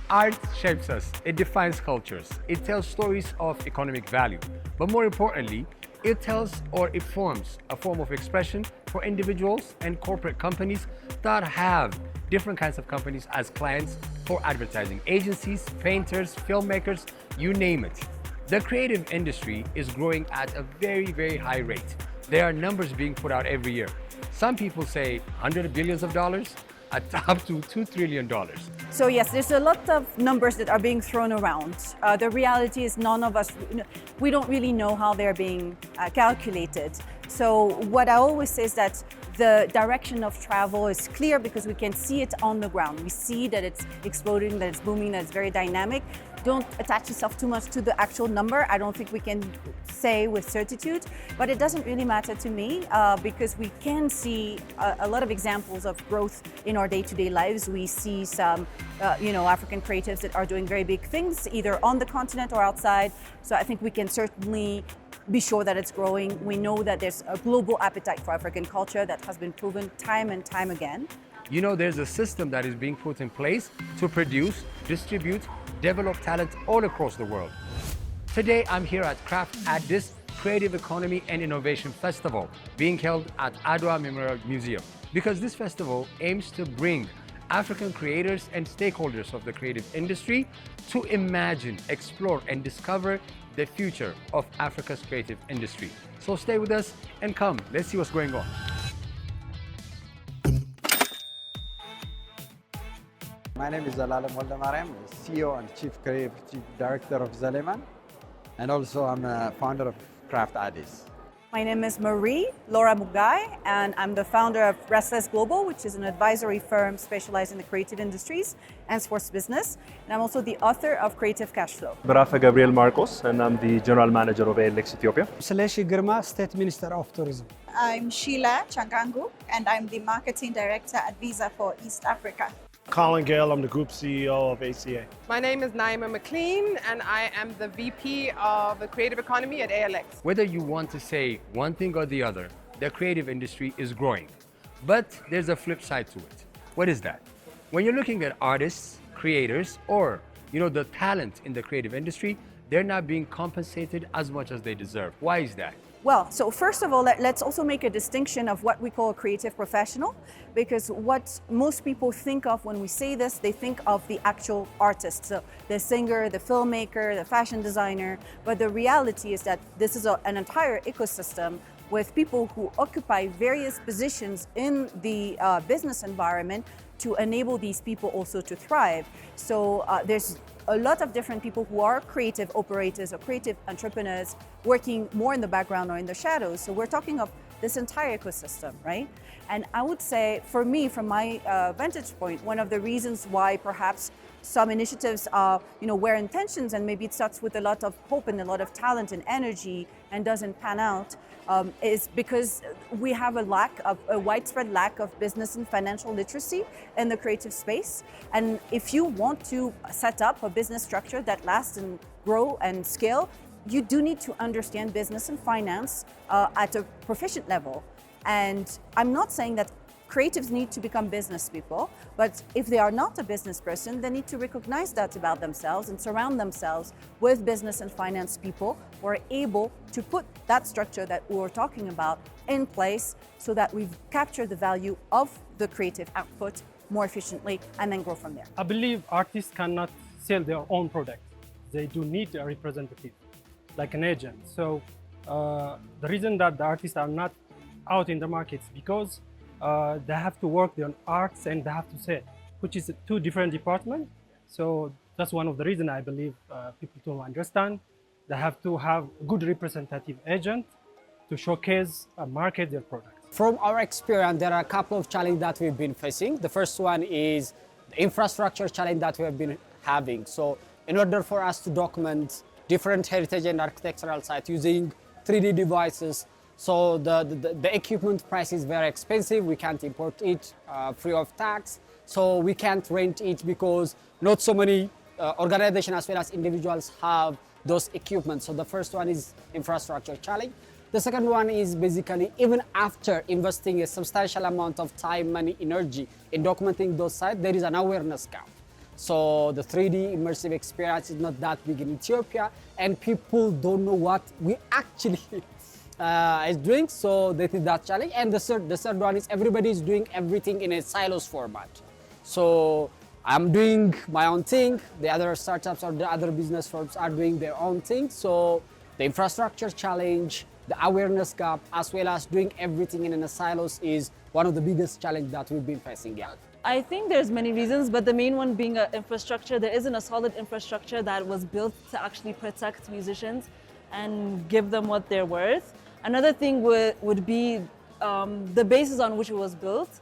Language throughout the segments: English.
Art shapes us, it defines cultures, it tells stories of economic value, but more importantly, it tells or it forms a form of expression for individuals and corporate companies that have different kinds of companies as clients, for advertising agencies, painters, filmmakers, you name it. The creative industry is growing at a very, very high rate. There are numbers being put out every year. Some people say hundreds of billions of dollars, up to $2 trillion. So yes, there's a lot of numbers that are being thrown around. The reality is none of us, we don't really know how they're being calculated. So what I always say is that the direction of travel is clear because we can see it on the ground. We see that it's exploding, that it's booming, that it's very dynamic. Don't attach yourself too much to the actual number. I don't think we can say with certitude, but it doesn't really matter to me because we can see a lot of examples of growth in our day-to-day lives. We see some, African creatives that are doing very big things, either on the continent or outside. So I think we can certainly be sure that it's growing. We know that there's a global appetite for African culture that has been proven time and time again. You know, there's a system that is being put in place to produce, distribute, develop talent all across the world. Today, I'm here at Craft Addis Creative Economy and Innovation Festival, being held at Adwa Memorial Museum, because this festival aims to bring African creators and stakeholders of the creative industry to imagine, explore, and discover the future of Africa's creative industry. So stay with us and come, let's see what's going on. My name is Zalalem Woldemariam, CEO and Chief Creative Director of Zaleman, and also I'm a founder of Craft Addis. My name is Marie Laura Mugai, and I'm the founder of Restless Global, which is an advisory firm specialized in the creative industries and sports business. And I'm also the author of Creative Cash Flow. Barafa Gabriel Marcos, and I'm the General Manager of ALX Ethiopia. Seleshi Girma, State Minister of Tourism. I'm Sheila Changangu, and I'm the Marketing Director at Visa for East Africa. Colin Gale, I'm the Group CEO of ACA. My name is Naima McLean, and I am the VP of the Creative Economy at ALX. Whether you want to say one thing or the other, the creative industry is growing. But there's a flip side to it. What is that? When you're looking at artists, creators, or the talent in the creative industry, they're not being compensated as much as they deserve. Why is that? Well, so first of all, let's also make a distinction of what we call a creative professional, because what most people think of when we say this, they think of the actual artist, so the singer, the filmmaker, the fashion designer. But the reality is that this is an entire ecosystem with people who occupy various positions in the business environment to enable these people also to thrive. So there's a lot of different people who are creative operators or creative entrepreneurs working more in the background or in the shadows. So we're talking of this entire ecosystem, right? And I would say, for me, from my vantage point, one of the reasons why perhaps some initiatives are, well intentions, and maybe it starts with a lot of hope and a lot of talent and energy and doesn't pan out, is because we have a widespread lack of business and financial literacy in the creative space. And if you want to set up a business structure that lasts and grow and scale, you do need to understand business and finance at a proficient level. And I'm not saying that creatives need to become business people, but if they are not a business person, they need to recognize that about themselves and surround themselves with business and finance people who are able to put that structure that we were talking about in place so that we've captured the value of the creative output more efficiently and then grow from there. I believe artists cannot sell their own product. They do need a representative, like an agent. So the reason that the artists are not out in the markets because they have to work on arts and they have to sell, which is two different departments. So that's one of the reasons I believe people don't understand. They have to have a good representative agent to showcase and market their products. From our experience, there are a couple of challenges that we've been facing. The first one is the infrastructure challenge that we have been having. So in order for us to document different heritage and architectural sites using 3D devices, so the equipment price is very expensive. We can't import it free of tax. So we can't rent it because not so many organizations as well as individuals have those equipment. So the first one is infrastructure challenge. The second one is basically even after investing a substantial amount of time, money, energy in documenting those sites, there is an awareness gap. So the 3D immersive experience is not that big in Ethiopia, and people don't know what we actually is doing, so that is that challenge. And the third one is everybody is doing everything in a silos format. So I'm doing my own thing, the other startups or the other business firms are doing their own thing. So the infrastructure challenge, the awareness gap, as well as doing everything in a silos is one of the biggest challenges that we've been facing. Yeah. I think there's many reasons, but the main one being infrastructure. There isn't a solid infrastructure that was built to actually protect musicians and give them what they're worth. Another thing would be the basis on which it was built.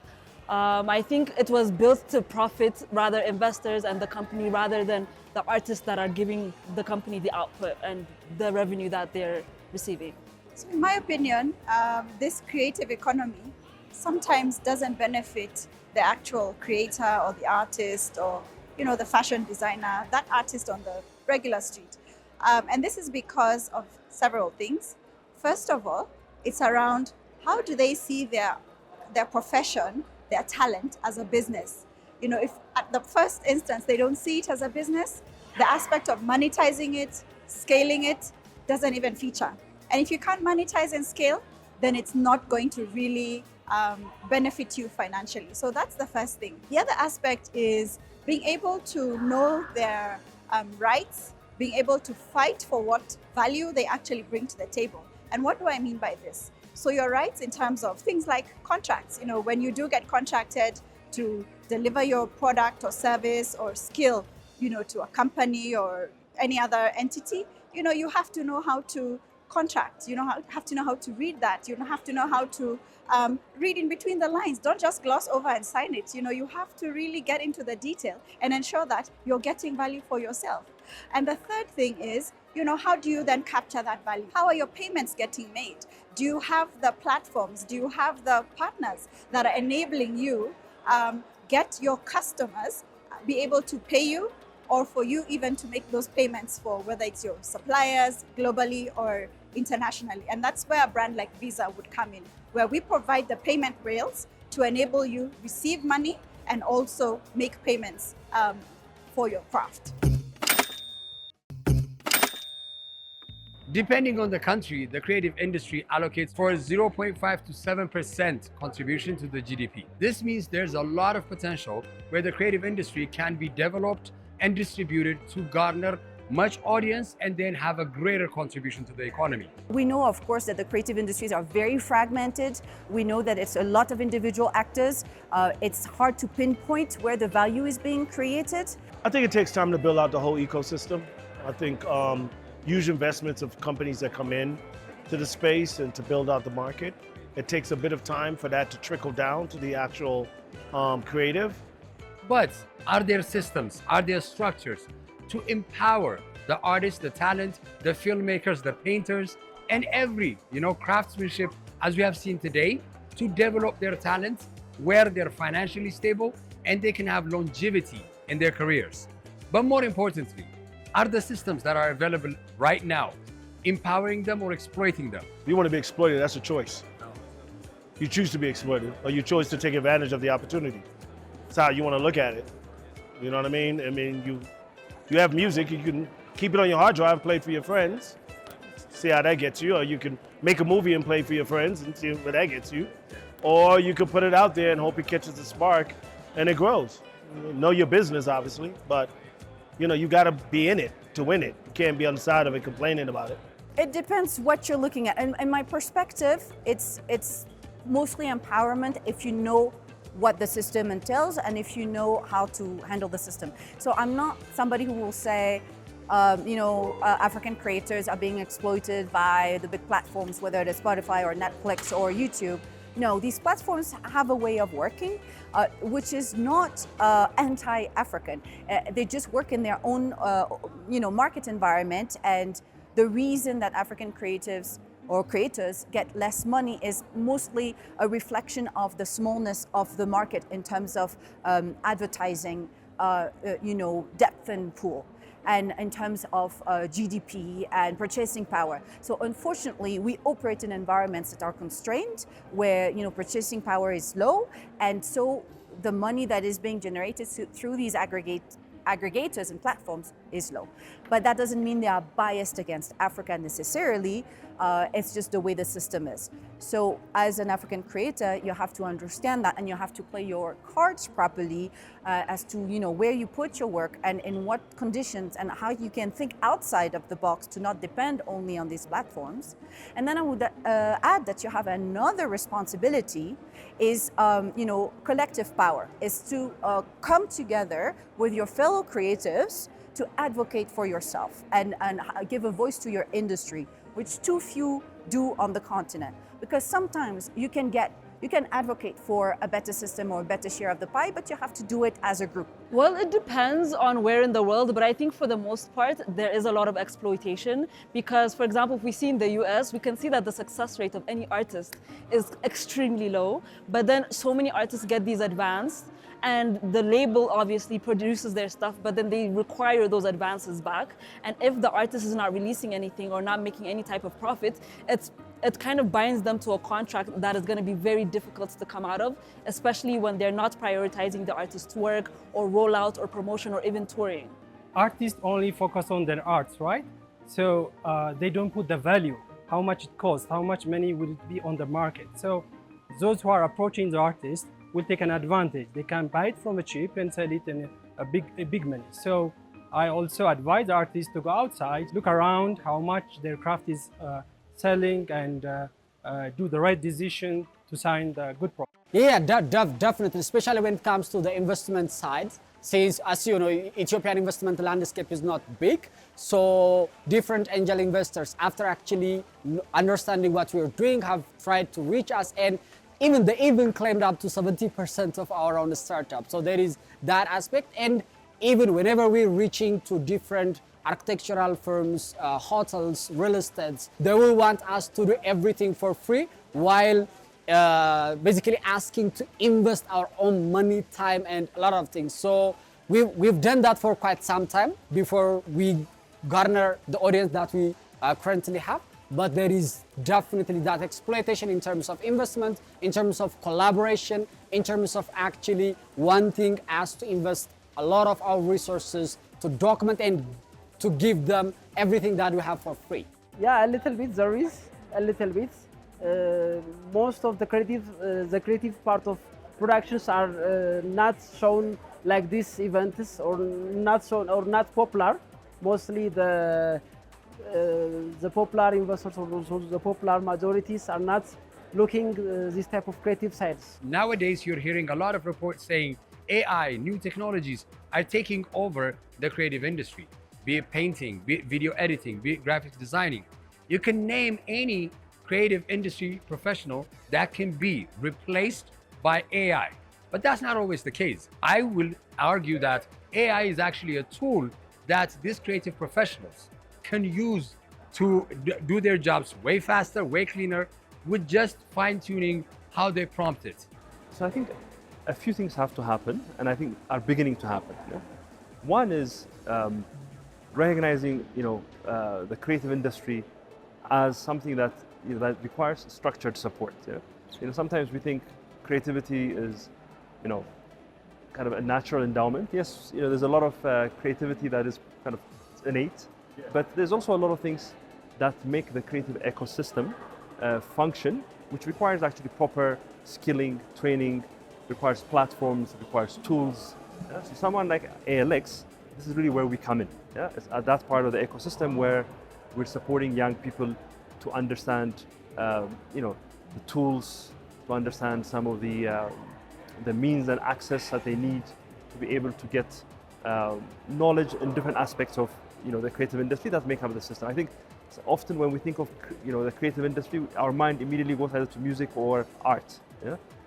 I think it was built to profit rather investors and the company rather than the artists that are giving the company the output and the revenue that they're receiving. So in my opinion, this creative economy sometimes doesn't benefit the actual creator or the artist or the fashion designer, that artist on the regular street. And this is because of several things. First of all, it's around how do they see their profession, their talent as a business. If at the first instance they don't see it as a business, the aspect of monetizing it, scaling it, doesn't even feature. And if you can't monetize and scale, then it's not going to really benefit you financially. So that's the first thing. The other aspect is being able to know their rights, being able to fight for what value they actually bring to the table. And what do I mean by this? So your rights in terms of things like contracts, when you do get contracted to deliver your product or service or skill, to a company or any other entity, you have to know how to contract, have to know how to read that, you have to know how to read in between the lines. Don't just gloss over and sign it. You have to really get into the detail and ensure that you're getting value for yourself. And the third thing is, how do you then capture that value? How are your payments getting made? Do you have the platforms? Do you have the partners that are enabling you get your customers be able to pay you, or for you even to make those payments for whether it's your suppliers globally or internationally? And that's where a brand like Visa would come in, where we provide the payment rails to enable you receive money and also make payments for your craft. Depending on the country, the creative industry allocates for a 0.5 to 7% contribution to the GDP. This means there's a lot of potential where the creative industry can be developed and distributed to garner much audience and then have a greater contribution to the economy. We know, of course, that the creative industries are very fragmented. We know that it's a lot of individual actors. It's hard to pinpoint where the value is being created. I think it takes time to build out the whole ecosystem. I think huge investments of companies that come in to the space and to build out the market. It takes a bit of time for that to trickle down to the actual creative. But are there systems, are there structures to empower the artists, the talent, the filmmakers, the painters, and every, craftsmanship, as we have seen today, to develop their talent where they're financially stable and they can have longevity in their careers? But more importantly, are the systems that are available right now empowering them or exploiting them? If you want to be exploited, that's a choice. You choose to be exploited, or you choose to take advantage of the opportunity. That's how you want to look at it. You know what I mean? You have music, you can keep it on your hard drive, play it for your friends, see how that gets you, or you can make a movie and play for your friends and see where that gets you. Or you can put it out there and hope it catches a spark and it grows. Know your business, obviously, but you got to be in it to win it. You can't be on the side of it complaining about it. It depends what you're looking at. And in my perspective, it's mostly empowerment if you know what the system entails and if you know how to handle the system. So I'm not somebody who will say, African creators are being exploited by the big platforms, whether it is Spotify or Netflix or YouTube. No, these platforms have a way of working, which is not anti-African. They just work in their own, market environment. And the reason that African creatives or creators get less money is mostly a reflection of the smallness of the market in terms of advertising, depth and pool. and in terms of GDP and purchasing power. So unfortunately, we operate in environments that are constrained, where purchasing power is low, and so the money that is being generated through these aggregators and platforms is low. But that doesn't mean they are biased against Africa necessarily. It's just the way the system is. So as an African creator, you have to understand that, and you have to play your cards properly as to where you put your work and in what conditions, and how you can think outside of the box to not depend only on these platforms. And then I would add that you have another responsibility is collective power, is to come together with your fellow creatives to advocate for yourself and give a voice to your industry, which too few do on the continent. Because sometimes you can advocate for a better system or a better share of the pie, but you have to do it as a group. Well, it depends on where in the world, but I think for the most part, there is a lot of exploitation. Because, for example, if we see in the US, we can see that the success rate of any artist is extremely low, but then so many artists get these advanced, and the label obviously produces their stuff, but then they require those advances back. And if the artist is not releasing anything or not making any type of profit, it kind of binds them to a contract that is going to be very difficult to come out of, especially when they're not prioritizing the artist's work or rollout or promotion or even touring. Artists only focus on their arts, right? So they don't put the value, how much it costs, how much money will it be on the market. So those who are approaching the artist will take an advantage. They can buy it from a cheap and sell it in a big money. So I also advise artists to go outside, look around how much their craft is selling, and do the right decision to sign the good product. Yeah, definitely, especially when it comes to the investment side. Since, as you know, Ethiopian investment landscape is not big, so different angel investors, after actually understanding what we're doing, have tried to reach us, and they even claimed up to 70% of our own startup. So there is that aspect. And even whenever we're reaching to different architectural firms, hotels, real estates, they will want us to do everything for free, while basically asking to invest our own money, time, and a lot of things. So we've done that for quite some time before we garner the audience that we currently have. But there is definitely that exploitation in terms of investment, in terms of collaboration, in terms of actually wanting us to invest a lot of our resources to document and to give them everything that we have for free. Yeah, a little bit, there is a little bit. Most of the creative part of productions are not shown like these events, or not shown, or not popular. Mostly the popular investors or the popular majorities are not looking this type of creative sides. Nowadays, you're hearing a lot of reports saying AI, new technologies are taking over the creative industry, be it painting, be it video editing, be it graphics designing. You can name any creative industry professional that can be replaced by AI. But that's not always the case. I will argue that AI is actually a tool that these creative professionals can use to do their jobs way faster, way cleaner, with just fine-tuning how they prompt it. So I think a few things have to happen, and I think are beginning to happen. One is recognizing the creative industry as something that that requires structured support. Sometimes we think creativity is kind of a natural endowment. Yes, there's a lot of creativity that is kind of innate, but there's also a lot of things that make the creative ecosystem function, which requires actually proper skilling, training, requires platforms, requires tools. So someone like ALX, this is really where we come in. It's at that part of the ecosystem where we're supporting young people to understand, the tools, to understand some of the means and access that they need to be able to get knowledge in different aspects of the creative industry that make up the system. I think often when we think of the creative industry, our mind immediately goes either to music or art.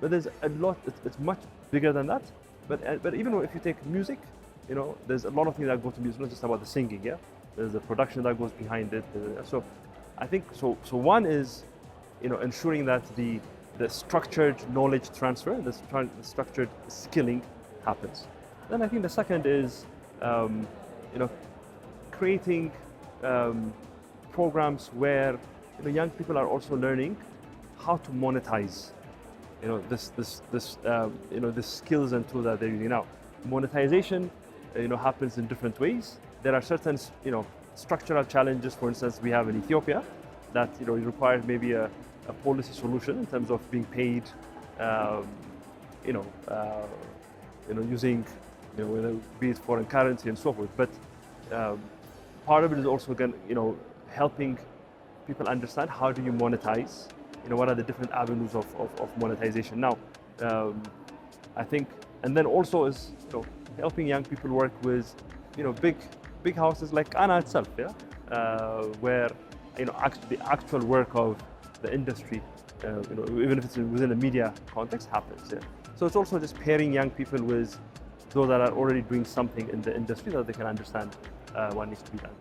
But there's a lot. It's much bigger than that. But even if you take music, there's a lot of things that go to music. Not just about the singing. There's the production that goes behind it. So I think so. One is ensuring that the structured knowledge transfer, the structured skilling happens. Then I think the second is creating programs where young people are also learning how to monetize this skills and tools that they're using now. Monetization happens in different ways. There are certain structural challenges. For instance, we have in Ethiopia that requires maybe a policy solution in terms of being paid using whether be it foreign currency and so forth. But part of it is also helping people understand how do you monetize, what are the different avenues of monetization. Now, I think, and then also is helping young people work with big houses like Kana itself, where the actual work of the industry, even if it's within a media context, happens. So it's also just pairing young people with those that are already doing something in the industry so that they can understand what needs to be done.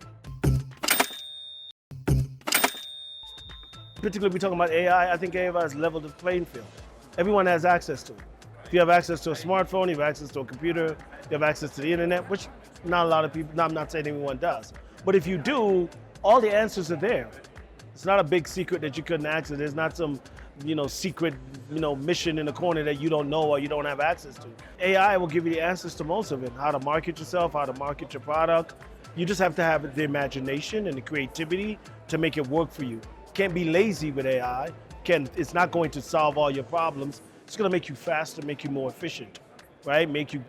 Particularly if we're talking about AI, I think AI has leveled the playing field. Everyone has access to it. If you have access to a smartphone, you have access to a computer, you have access to the internet, which not a lot of people, I'm not saying everyone does. But if you do, all the answers are there. It's not a big secret that you couldn't access. There's not some, secret, mission in the corner that you don't know or you don't have access to. AI will give you the answers to most of it. How to market yourself, how to market your product. You just have to have the imagination and the creativity to make it work for you. Can't be lazy with AI. It's not going to solve all your problems. It's going to make you faster, make you more efficient, right? Make you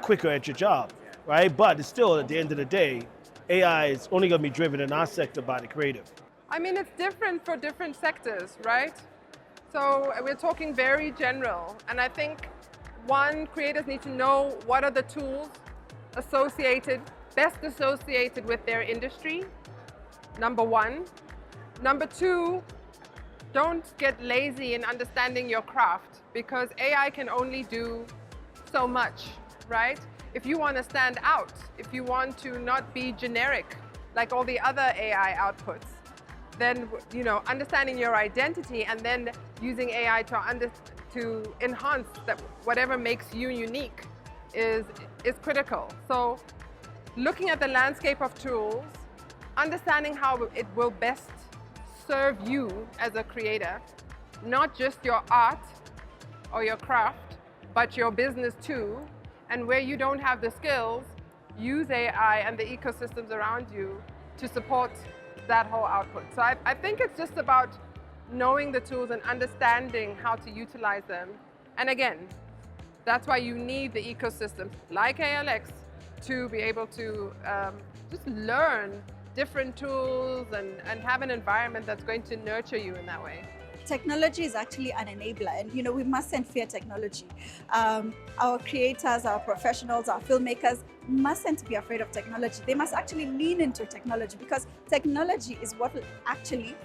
quicker at your job, right? But it's still, at the end of the day, AI is only going to be driven in our sector by the creative. I mean, it's different for different sectors, right? So we're talking very general. And I think, one, creators need to know what are the tools best associated with their industry, number one. Number two, don't get lazy in understanding your craft, because AI can only do so much, right? If you want to stand out, if you want to not be generic like all the other AI outputs, then understanding your identity and then using AI to enhance that whatever makes you unique is critical. So looking at the landscape of tools, understanding how it will best serve you as a creator, not just your art or your craft, but your business too. And where you don't have the skills, use AI and the ecosystems around you to support that whole output. So I think it's just about knowing the tools and understanding how to utilize them. And again, that's why you need the ecosystems like ALX to be able to just learn different tools and have an environment that's going to nurture you in that way. Technology is actually an enabler, and we mustn't fear technology. Our creators, our professionals, our filmmakers mustn't be afraid of technology. They must actually lean into technology, because technology is what will actually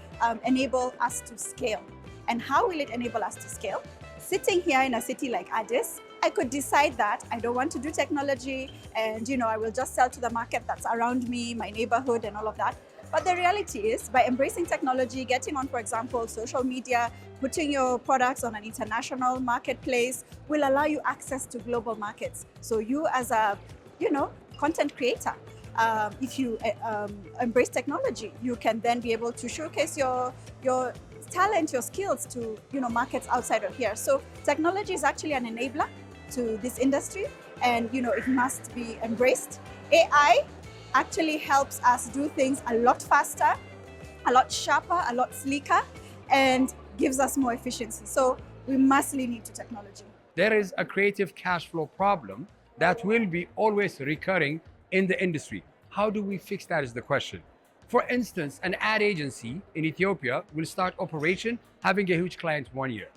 enable us to scale. And how will it enable us to scale? Sitting here in a city like Addis, I could decide that I don't want to do technology and I will just sell to the market that's around me, my neighborhood and all of that. But the reality is, by embracing technology, getting on, for example, social media, putting your products on an international marketplace will allow you access to global markets. So you as a, content creator, if you embrace technology, you can then be able to showcase your talent, your skills to, markets outside of here. So technology is actually an enabler to this industry, and it must be embraced. AI actually helps us do things a lot faster, a lot sharper, a lot sleeker, and gives us more efficiency. So we must lean into technology. There is a creative cash flow problem that will be always recurring in the industry. How do we fix that is the question. For instance, an ad agency in Ethiopia will start operation having a huge client 1 year.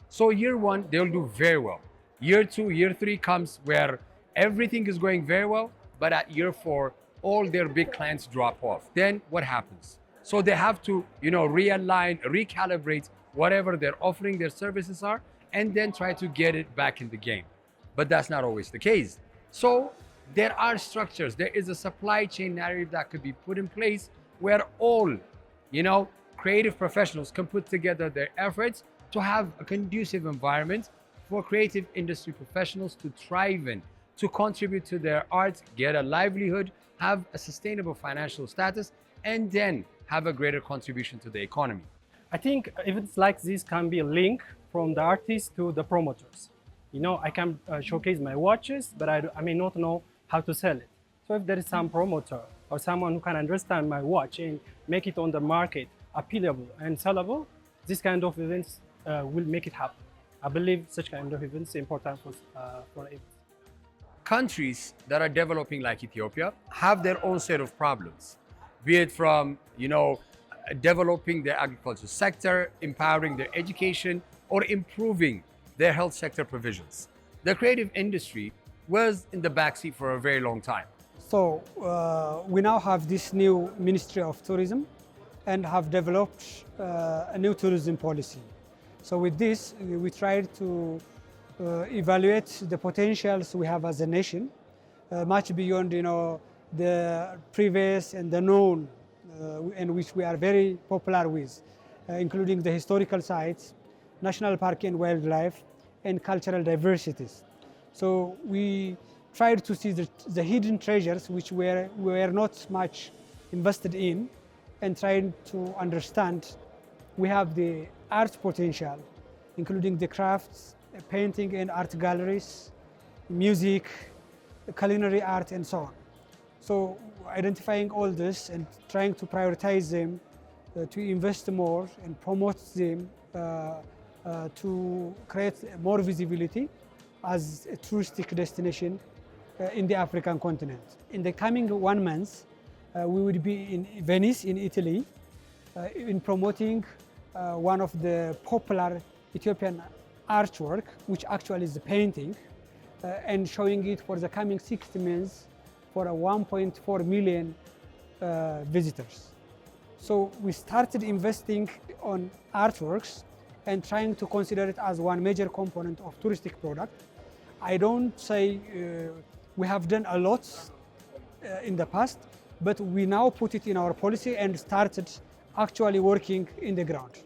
So year one, they'll do very well. Year two, year three comes where everything is going very well, but at year four, all their big clients drop off. Then what happens? So they have to, realign, recalibrate whatever they're offering their services are, and then try to get it back in the game. But that's not always the case. So there are structures. There is a supply chain narrative that could be put in place where all, creative professionals can put together their efforts to have a conducive environment for creative industry professionals to thrive in, to contribute to their art, get a livelihood, have a sustainable financial status, and then have a greater contribution to the economy. I think events like this can be a link from the artists to the promoters. You know, I can showcase my watches, but I may not know how to sell it. So if there is some promoter or someone who can understand my watch and make it on the market appealable and sellable, this kind of events will make it happen. I believe such kind of events are important for events. Countries that are developing like Ethiopia have their own set of problems, be it from, developing their agriculture sector, empowering their education, or improving their health sector provisions. The creative industry was in the backseat for a very long time. So we now have this new Ministry of Tourism and have developed a new tourism policy. So with this, we tried to evaluate the potentials we have as a nation, much beyond the previous and the known, and which we are very popular with, including the historical sites, national park and wildlife, and cultural diversities. So we tried to see the hidden treasures which were not much invested in, and trying to understand we have the art potential, including the crafts, painting and art galleries, music, culinary art, and so on. So identifying all this and trying to prioritize them, to invest more and promote them, to create more visibility as a touristic destination in the African continent. In the coming 1 month, we will be in Venice, in Italy, in promoting one of the popular Ethiopian artwork, which actually is a painting, and showing it for the coming 6 months for 1.4 million visitors. So we started investing on artworks and trying to consider it as one major component of touristic product. I don't say we have done a lot in the past, but we now put it in our policy and started actually working in the ground.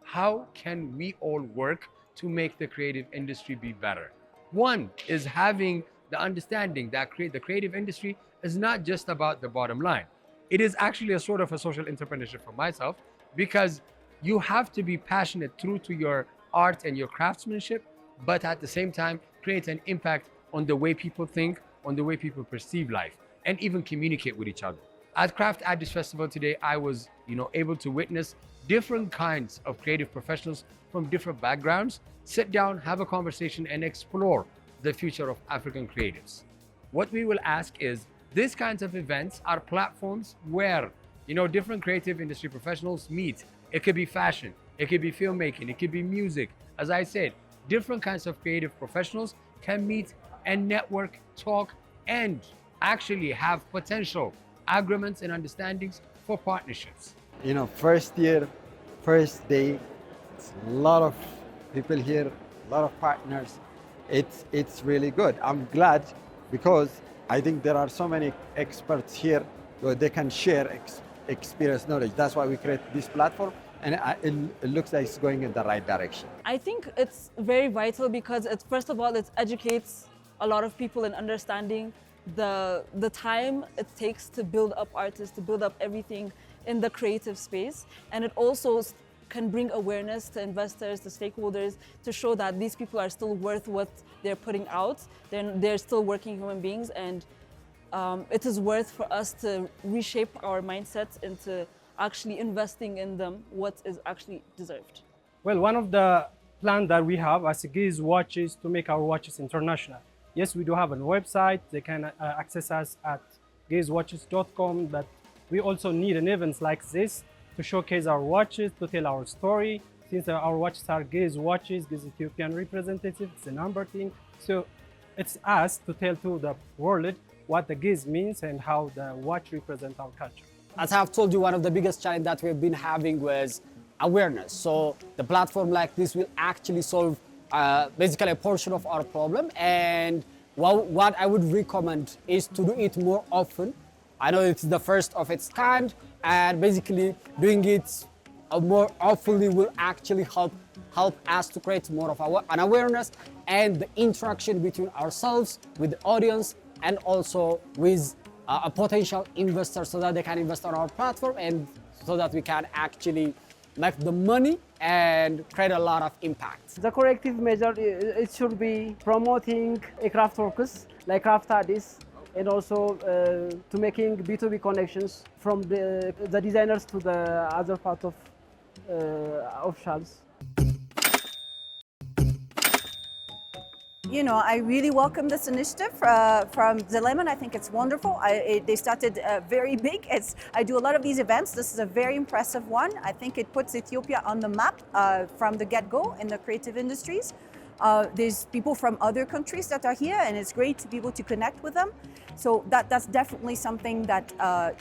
How can we all work to make the creative industry be better? One is having the understanding that the creative industry is not just about the bottom line. It is actually a sort of a social entrepreneurship for myself, because you have to be passionate true to your art and your craftsmanship, but at the same time create an impact on the way people think, on the way people perceive life, and even communicate with each other. At Craft Addis Festival today, I was able to witness different kinds of creative professionals from different backgrounds sit down, have a conversation, and explore the future of African creatives. What we will ask is, these kinds of events are platforms where different creative industry professionals meet. It could be fashion, it could be filmmaking, it could be music. As I said, different kinds of creative professionals can meet and network, talk, and actually have potential agreements and understandings for partnerships. First year, first day, it's a lot of people here, a lot of partners. It's really good. I'm glad, because I think there are so many experts here where they can share experience, knowledge. That's why we create this platform, and it looks like it's going in the right direction. I think it's very vital because first of all, it educates a lot of people in understanding the time it takes to build up artists, to build up everything in the creative space. And it also can bring awareness to investors, to stakeholders, to show that these people are still worth what they're putting out. They're still working human beings, and it is worth for us to reshape our mindsets into actually investing in them what is actually deserved. Well, one of the plans that we have as Gaze Watches to make our watches international. Yes, we do have a website. They can access us at gazewatches.com, but we also need an event like this to showcase our watches, to tell our story. Since our watches are Gaze watches, Gaze Ethiopian representative, it's a number thing. So it's us to tell to the world what the Gaze means and how the watch represents our culture. As I've told you, one of the biggest challenges that we've been having was awareness. So the platform like this will actually solve basically a portion of our problem. And what I would recommend is to do it more often. I know it's the first of its kind, and basically doing it more often will actually help us to create more of an awareness and the interaction between ourselves, with the audience, and also with a potential investor so that they can invest on our platform and so that we can actually make the money and create a lot of impact. The corrective measure, it should be promoting a craft workers like Craft Addis, and also to making B2B connections from the designers to the other part of officials. You know, I really welcome this initiative from Zeleman. I think it's wonderful. They started very big. I do a lot of these events. This is a very impressive one. I think it puts Ethiopia on the map from the get-go in the creative industries. There's people from other countries that are here, and it's great to be able to connect with them. So that's definitely something that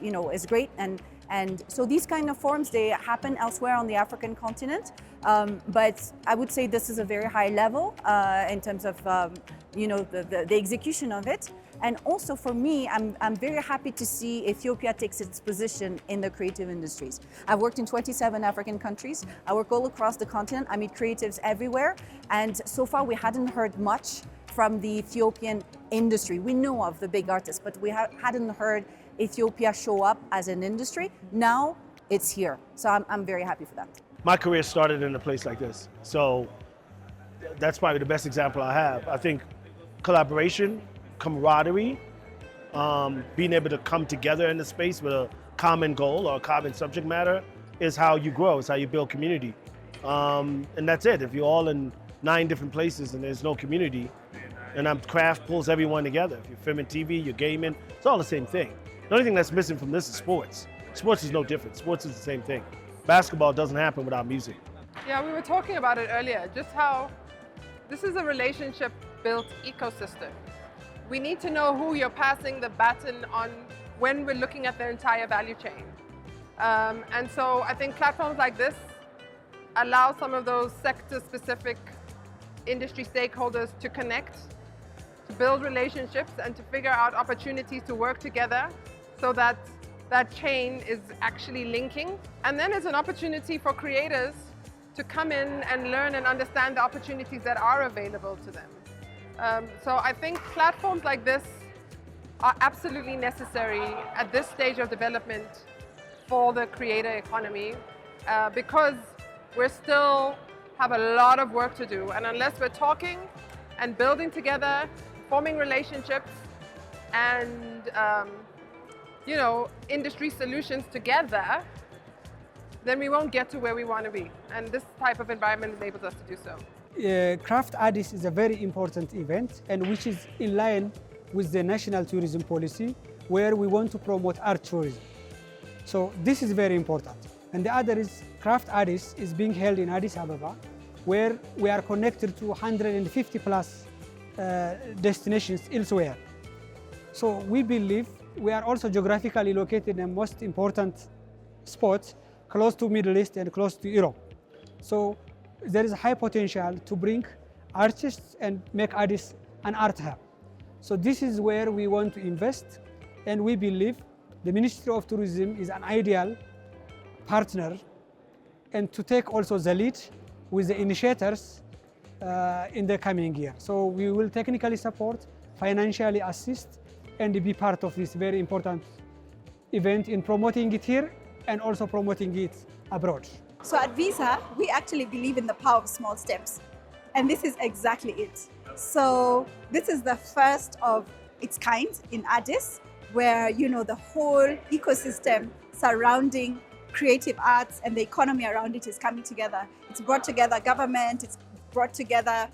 you know, is great. And so these kind of forums, they happen elsewhere on the African continent. But I would say this is a very high level in terms of you know, the execution of it. And also for me, I'm very happy to see Ethiopia takes its position in the creative industries. I've worked in 27 African countries. I work all across the continent. I meet creatives everywhere. And so far we hadn't heard much from the Ethiopian industry. We know of the big artists, but we hadn't heard Ethiopia show up as an industry. Now it's here. So I'm very happy for that. My career started in a place like this. So that's probably the best example I have. I think collaboration, camaraderie, being able to come together in the space with a common goal or a common subject matter is how you grow, it's how you build community. And that's it. If you're all in 9 different places and there's no community, and craft pulls everyone together. If you're filming TV, you're gaming, it's all the same thing. The only thing that's missing from this is sports. Sports is no different. Sports is the same thing. Basketball doesn't happen without music. Yeah, we were talking about it earlier, just how this is a relationship-built ecosystem. We need to know who you're passing the baton on when we're looking at the entire value chain. And so I think platforms like this allow some of those sector-specific industry stakeholders to connect, to build relationships, and to figure out opportunities to work together so that that chain is actually linking. And then it's an opportunity for creators to come in and learn and understand the opportunities that are available to them. So I think platforms like this are absolutely necessary at this stage of development for the creator economy because we still have a lot of work to do. And unless we're talking and building together, forming relationships and you know, industry solutions together, then we won't get to where we want to be. And this type of environment enables us to do so. Craft Addis is a very important event and which is in line with the national tourism policy where we want to promote art tourism. So this is very important. And the other is Craft Addis is being held in Addis Ababa where we are connected to 150 plus destinations elsewhere. So we believe we are also geographically located in the most important spots close to Middle East and close to Europe. So there is a high potential to bring artists and make Addis an art hub. So this is where we want to invest, and we believe the Ministry of Tourism is an ideal partner and to take also the lead with the initiators in the coming year. So we will technically support, financially assist, and be part of this very important event in promoting it here and also promoting it abroad. So at Visa, we actually believe in the power of small steps. And this is exactly it. So this is the first of its kind in Addis, where you know the whole ecosystem surrounding creative arts and the economy around it is coming together. It's brought together government, it's brought together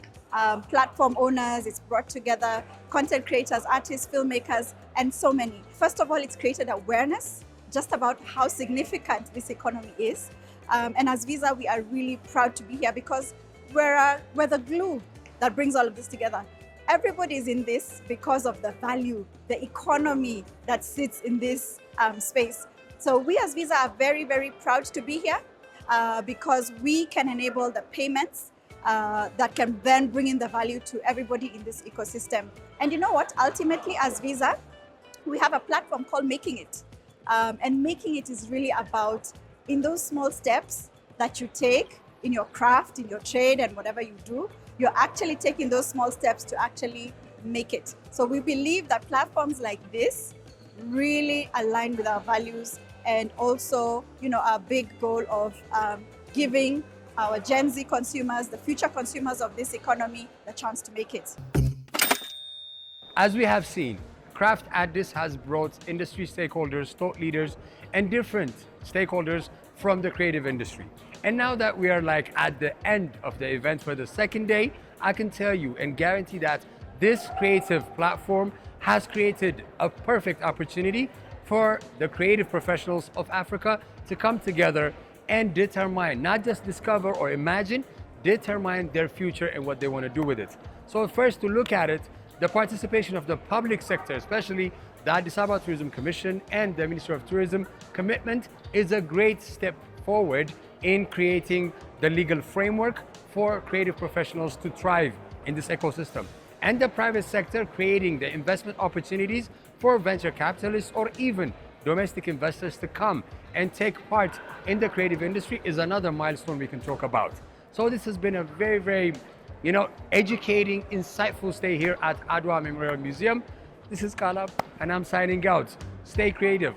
platform owners, it's brought together content creators, artists, filmmakers, and so many. First of all, it's created awareness just about how significant this economy is. And as Visa, we are really proud to be here because we're the glue that brings all of this together. Everybody is in this because of the value, the economy that sits in this space. So we as Visa are very, very proud to be here because we can enable the payments that can then bring in the value to everybody in this ecosystem. And you know what? Ultimately, as Visa, we have a platform called Making It. And Making It is really about in those small steps that you take in your craft, in your trade, and whatever you do, you're actually taking those small steps to actually make it. So we believe that platforms like this really align with our values and also, our big goal of giving our Gen Z consumers, the future consumers of this economy, the chance to make it. As we have seen, Craft Addis has brought industry stakeholders, thought leaders, and different stakeholders from the creative industry. And now that we are at the end of the event for the second day, I can tell you and guarantee that this creative platform has created a perfect opportunity for the creative professionals of Africa to come together and determine, not just discover or imagine, determine their future and what they want to do with it. So first, to look at it, the participation of the public sector, especially the Addis Ababa Tourism Commission and the Ministry of Tourism commitment, is a great step forward in creating the legal framework for creative professionals to thrive in this ecosystem. And the private sector creating the investment opportunities for venture capitalists or even domestic investors to come and take part in the creative industry is another milestone we can talk about. So this has been a very, very, educating, insightful stay here at Adwa Memorial Museum. This is Kana, and I'm signing out. Stay creative.